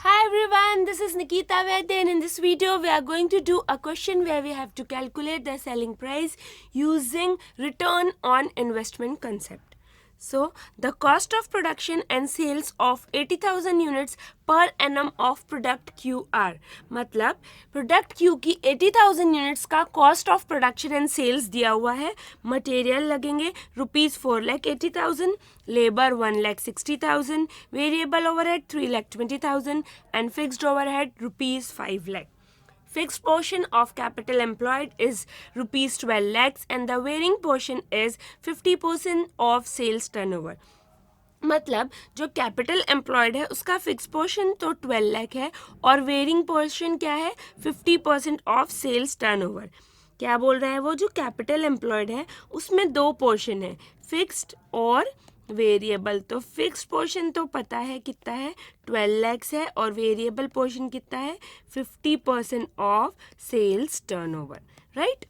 Hi everyone, this is Nikita Vaidya and in this video we are going to do a question where we have to calculate the selling price using return on investment concept. So, the cost of production and sales of 80,000 units per annum of product Q R. मतलब product Q की 80,000 units का cost of production and sales दिया हुआ है. Material लगेंगे ₹4,80,000, labour 1,60,000, variable overhead 3,20,000 and fixed overhead ₹5,00,000. Fixed portion of capital employed is rupees 12 lakhs and the varying portion is 50% of sales turnover. मतलब जो capital employed है उसका fix portion तो 12 लाख है और वेरिंग पोर्शन क्या है 50% ऑफ सेल्स टर्नओवर. क्या बोल रहा है वो जो कैपिटल एम्प्लॉयड है उसमें दो पोर्शन है, फिक्स्ड और वेरिएबल. तो फिक्स्ड पोर्शन तो पता है कितना है 12 लैक्स है और वेरिएबल पोर्शन कितना है 50% of sales turnover. Right.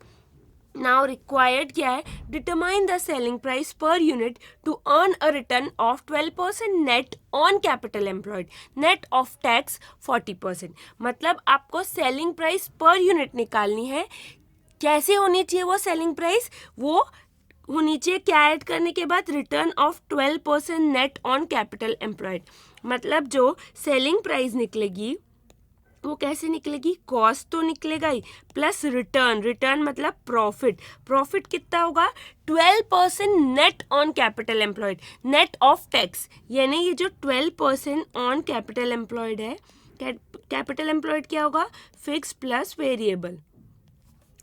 Now required क्या है, determine the selling price per unit to earn a return of 12% net on capital employed, net of tax 40%. मतलब आपको सेलिंग प्राइस पर यूनिट निकालनी है. कैसे होनी चाहिए वो सेलिंग प्राइस, वो होनी चाहिए क्या ऐड करने के बाद return of 12% net on capital employed. मतलब जो सेलिंग प्राइस निकलेगी वो कैसे निकलेगी, कॉस्ट तो निकलेगा ही प्लस रिटर्न. रिटर्न मतलब प्रॉफिट. प्रॉफिट कितना होगा 12% net on capital employed, net of tax. यानी ये जो 12% ऑन कैपिटल एम्प्लॉयड है, कैपिटल एम्प्लॉयड क्या होगा फिक्स प्लस वेरिएबल,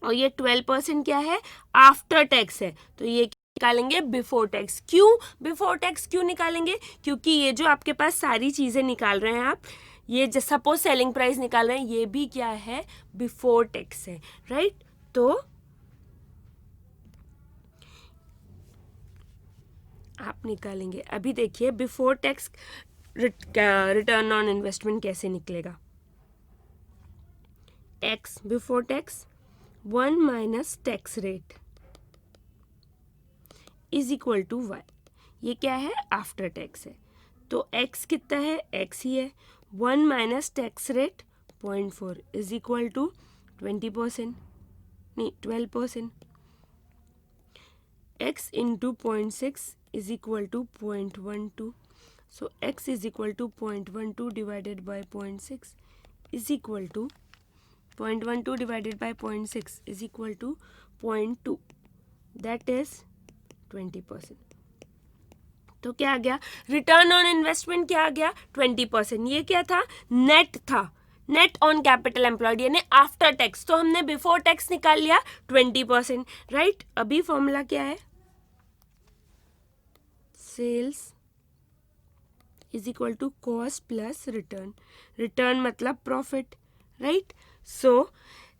और ये 12% क्या है आफ्टर टैक्स है. तो ये निकालेंगे बिफोर टैक्स. क्यों बिफोर टैक्स क्यों निकालेंगे, क्योंकि ये जो आपके पास सारी चीज़ें निकाल रहे हैं आप, ये सपोज सेलिंग प्राइस निकाल रहे हैं, ये भी क्या है बिफोर टैक्स है. राइट. तो आप निकालेंगे. अभी देखिए before tax return on investment कैसे निकलेगा. X before tax 1 minus tax rate is equal to Y. ये क्या है आफ्टर टैक्स है. तो एक्स कितना है, एक्स ही है. 1 minus tax rate 0.4 is equal to 20%, नहीं 12%. X into 0.6 is equal to 0.12. So X is equal to 0.12 divided by 0.6 is equal to 0.12 divided by 0.6 is equal to 0.2, that is 20%. तो क्या आ गया रिटर्न ऑन इन्वेस्टमेंट, क्या आ गया 20%. ये क्या था net था, नेट ऑन कैपिटल एम्प्लॉयड यानी आफ्टर टैक्स. तो हमने बिफोर टैक्स निकाल लिया 20%. राइट. अभी फॉर्मूला क्या है, sales is equal to cost plus return. Return मतलब प्रॉफिट. राइट. सो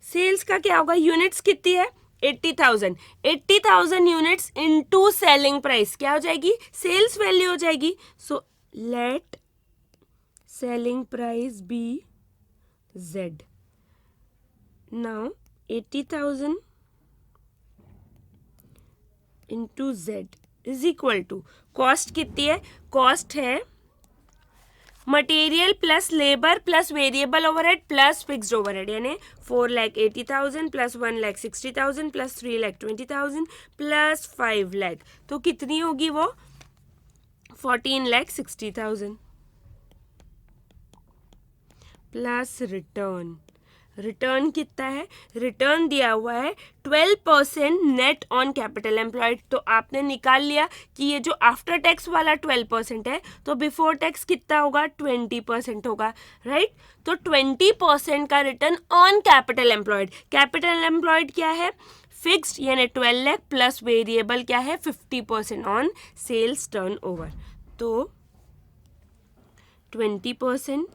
सेल्स का क्या होगा, यूनिट्स कितनी है 80,000. 80,000 यूनिट्स इनटू सेलिंग प्राइस क्या हो जाएगी, सेल्स वैल्यू हो जाएगी. So let selling price be Z. Now 80,000 into Z is equal to cost कितनी है, कॉस्ट है material plus labour plus variable overhead plus fixed overhead, यानी 4,80,000 प्लस 1,60,000 प्लस 3,20,000 प्लस 5 लाख. तो कितनी होगी वो 14,60,000 प्लस रिटर्न. रिटर्न कितना है, रिटर्न दिया हुआ है 12% नेट ऑन कैपिटल एम्प्लॉयड. तो आपने निकाल लिया कि ये जो आफ्टर टैक्स वाला 12% है तो बिफोर टैक्स कितना होगा 20% होगा. राइट. तो 20% का return on capital employed. Capital employed क्या है फिक्स्ड यानी 12 लाख प्लस वेरिएबल क्या है 50% ऑन सेल्स टर्नओवर. तो 20%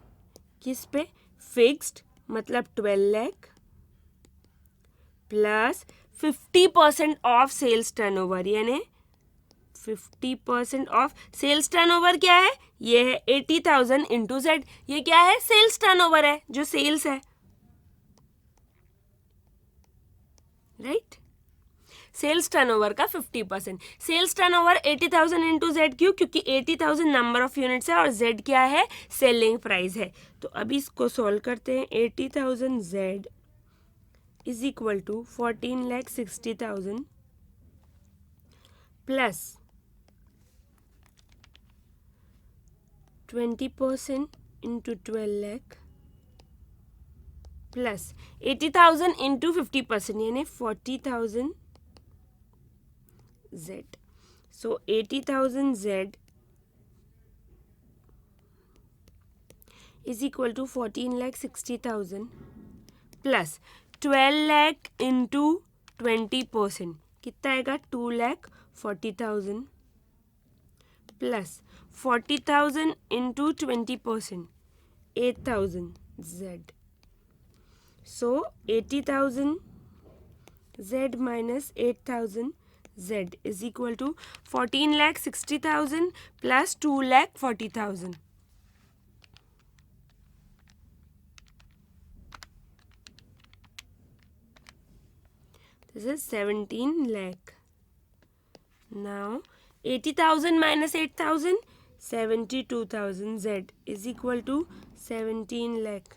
किस पे फिक्स्ड मतलब 12 lakh plus 50% of sales turnover, यानी 50% ऑफ सेल्स टर्नओवर क्या है, ये है 80,000 इंटू Z. ये क्या है सेल्स टर्नओवर है, जो सेल्स है. राइट. सेल्स टर्नओवर का 50%। सेल्स टर्नओवर 80,000 इंटू जेड क्यों? क्योंकि 80,000 नंबर ऑफ यूनिट्स है और जेड क्या है? सेलिंग प्राइस है। तो अभी इसको सॉल्व करते हैं। 80,000 Z is equal to 14,60,000 plus 20% into 12 lakh plus 80,000 into 50% यानी 40,000 Z. So 80,000 Z is equal to 14,60,000 plus 12 lakh into 20% कितना आएगा? 2,40,000 plus 40,000 into 20% 8,000 Z. So 80,000 Z minus 8,000 Z is equal to 14,60,000 plus 2,40,000. This is 17 lakh. Now 80,000 minus 8,000 72,000 Z is equal to 17 lakh.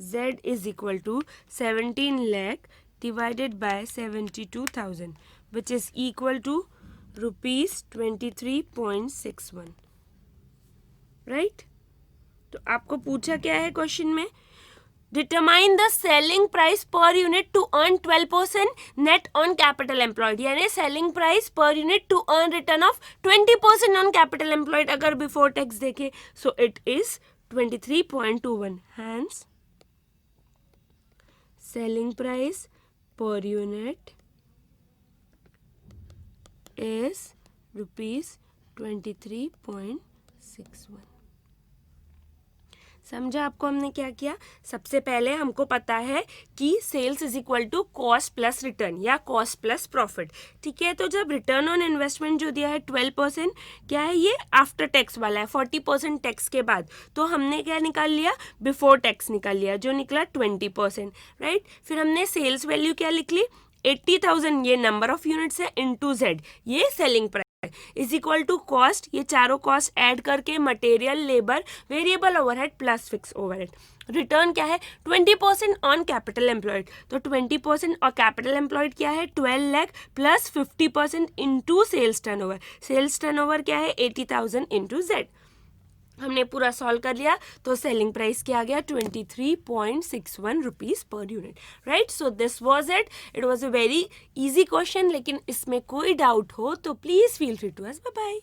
Z is equal to 17 lakh divided by 72,000 which is equal to rupees 23.61. Right? तो आपको पूछा क्या है question में? Determine the selling price per unit to earn 12% net on capital employed, यानी selling price per unit to earn return of 20% on capital employed अगर before tax देखे। So it is 23.21। Hence selling price per unit is rupees 23.61। समझा आपको हमने क्या किया? सबसे पहले हमको पता है कि sales is equal to cost plus return या कॉस्ट प्लस प्रॉफिट। ठीक है, तो जब रिटर्न ऑन इन्वेस्टमेंट जो दिया है 12%, क्या है ये? आफ्टर टैक्स वाला है, 40% टैक्स के बाद। तो हमने क्या निकाल लिया? बिफोर टैक्स निकाल लिया, जो निकला 20%। राइट, फिर हमने सेल्स वैल्यू क्या लिख ली? 80,000 ये नंबर ऑफ यूनिट्स है इंटू जेड ये selling price is equal to cost, ये चारों कॉस्ट ऐड करके material, labour, variable overhead plus fix overhead. Return क्या है? 20% ऑन कैपिटल एम्प्लॉयड। तो 20% और कैपिटल एम्प्लॉयड क्या है? 12 lakh plus 50% into sales turnover. Sales turnover क्या है? 80,000 इंटू जेड। हमने पूरा सॉल्व कर लिया तो सेलिंग प्राइस क्या आ गया? 23.61 rupees per unit. Right, so this was it. It was a very easy question, लेकिन इसमें कोई डाउट हो तो please feel free to us. Bye bye.